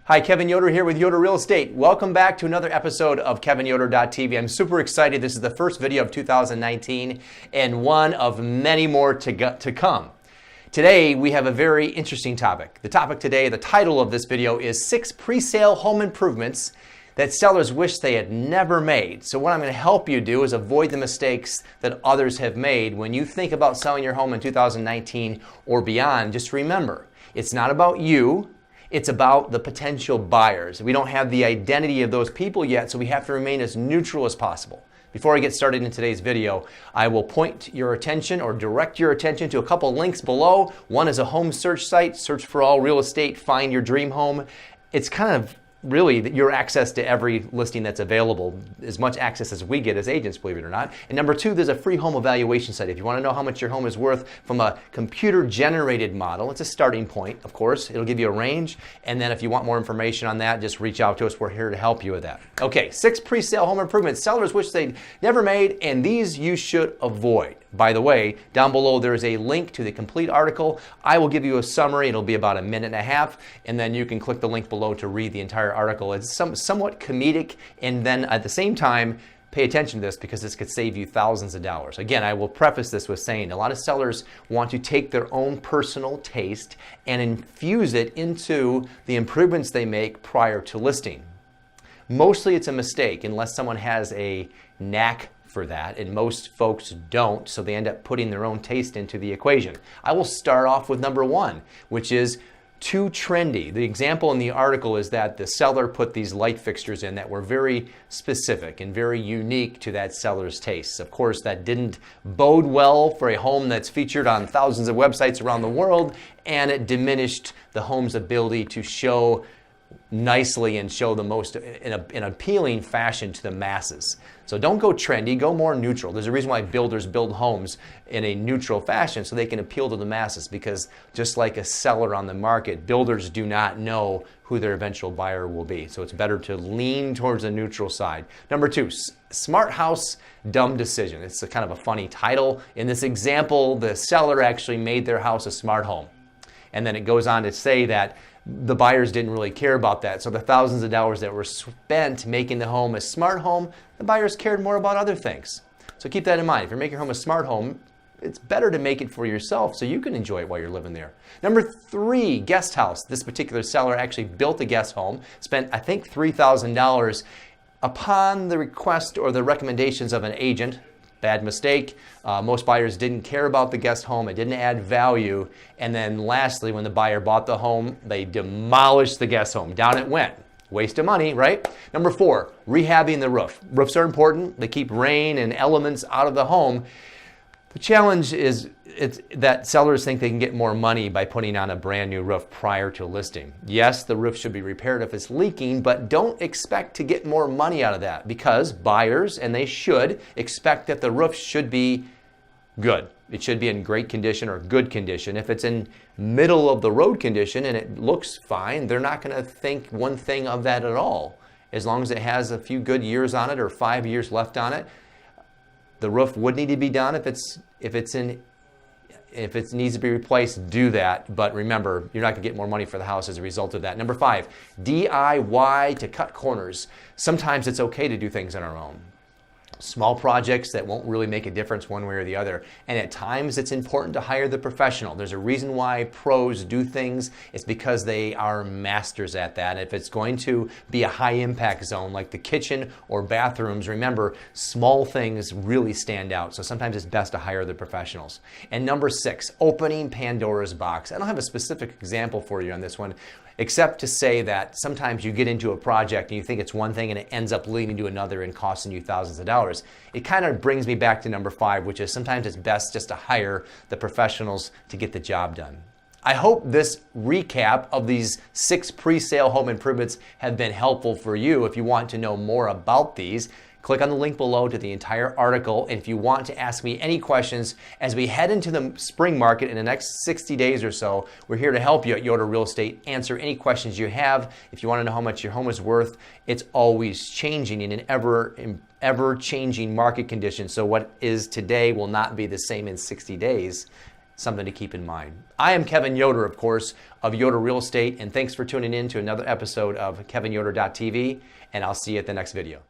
Hi, Kevin Yoder here with Yoder Real Estate. Welcome back to another episode of KevinYoder.tv. I'm super excited. This is the first video of 2019 and one of many more to come. Today, we have a very interesting topic. The topic today, the title of this video is 6 pre-sale home improvements that sellers wish they had never made. So what I'm going to help you do is avoid the mistakes that others have made when you think about selling your home in 2019 or beyond. Just remember, it's not about you. It's about the potential buyers. We don't have the identity of those people yet, so we have to remain as neutral as possible. Before I get started in today's video, I will point your attention or direct your attention to a couple links below. One is a home search site, search for all real estate, find your dream home. It's kind of really your access to every listing that's available, as much access as we get as agents, believe it or not. And number 2, there's a free home evaluation site. If you want to know how much your home is worth from a computer-generated model, it's a starting point, of course. It'll give you a range. And then if you want more information on that, just reach out to us. We're here to help you with that. Okay, 6 pre-sale home improvements sellers wish they'd never made, and these you should avoid. By the way, down below there is a link to the complete article. I will give you a summary. It'll be about a minute and a half, and then you can click the link below to read the entire article. It's somewhat comedic, and then at the same time, pay attention to this because this could save you thousands of dollars. Again, I will preface this with saying a lot of sellers want to take their own personal taste and infuse it into the improvements they make prior to listing. Mostly it's a mistake unless someone has a knack for that, and most folks don't, so they end up putting their own taste into the equation. I will start off with number 1, which is too trendy. The example in the article is that the seller put these light fixtures in that were very specific and very unique to that seller's tastes. Of course, that didn't bode well for a home that's featured on thousands of websites around the world, and it diminished the home's ability to show nicely and show the most in an appealing fashion to the masses. So don't go trendy, go more neutral. There's a reason why builders build homes in a neutral fashion so they can appeal to the masses, because just like a seller on the market, builders do not know who their eventual buyer will be. So it's better to lean towards a neutral side. Number 2, smart house, dumb decision. It's a kind of a funny title. In this example, the seller actually made their house a smart home. And then it goes on to say that the buyers didn't really care about that. So the thousands of dollars that were spent making the home a smart home, the buyers cared more about other things. So keep that in mind. If you're making your home a smart home, it's better to make it for yourself so you can enjoy it while you're living there. Number 3, guest house. This particular seller actually built a guest home, spent I think $3,000 upon the request or the recommendations of an agent. Bad mistake. Most buyers didn't care about the guest home. It didn't add value. And then lastly, when the buyer bought the home, they demolished the guest home. Down it went. Waste of money, right? Number 4, rehabbing the roof. Roofs are important. They keep rain and elements out of the home. The challenge is that sellers think they can get more money by putting on a brand new roof prior to listing. Yes, the roof should be repaired if it's leaking, but don't expect to get more money out of that, because buyers, and they should, expect that the roof should be good. It should be in great condition or good condition. If it's in middle of the road condition and it looks fine, they're not going to think one thing of that at all. As long as it has a few good years on it or 5 years left on it, the roof would need to be done. If it needs to be replaced, do that. But remember, you're not going to get more money for the house as a result of that. Number 5, DIY to cut corners. Sometimes it's okay to do things on our own. Small projects that won't really make a difference one way or the other. And at times it's important to hire the professional. There's a reason why pros do things. It's because they are masters at that. If it's going to be a high impact zone like the kitchen or bathrooms, remember, small things really stand out. So sometimes it's best to hire the professionals. And number 6, opening Pandora's box. I don't have a specific example for you on this one, except to say that sometimes you get into a project and you think it's one thing and it ends up leading to another and costing you thousands of dollars. It kind of brings me back to number 5, which is sometimes it's best just to hire the professionals to get the job done. I hope this recap of these 6 pre-sale home improvements have been helpful for you. If you want to know more about these, click on the link below to the entire article. And if you want to ask me any questions as we head into the spring market in the next 60 days or so, we're here to help you at Yoder Real Estate answer any questions you have. If you want to know how much your home is worth, it's always changing in an ever changing market conditions. So what is today will not be the same in 60 days. something to keep in mind. I am Kevin Yoder, of course, of Yoder Real Estate, and thanks for tuning in to another episode of KevinYoder.tv, and I'll see you at the next video.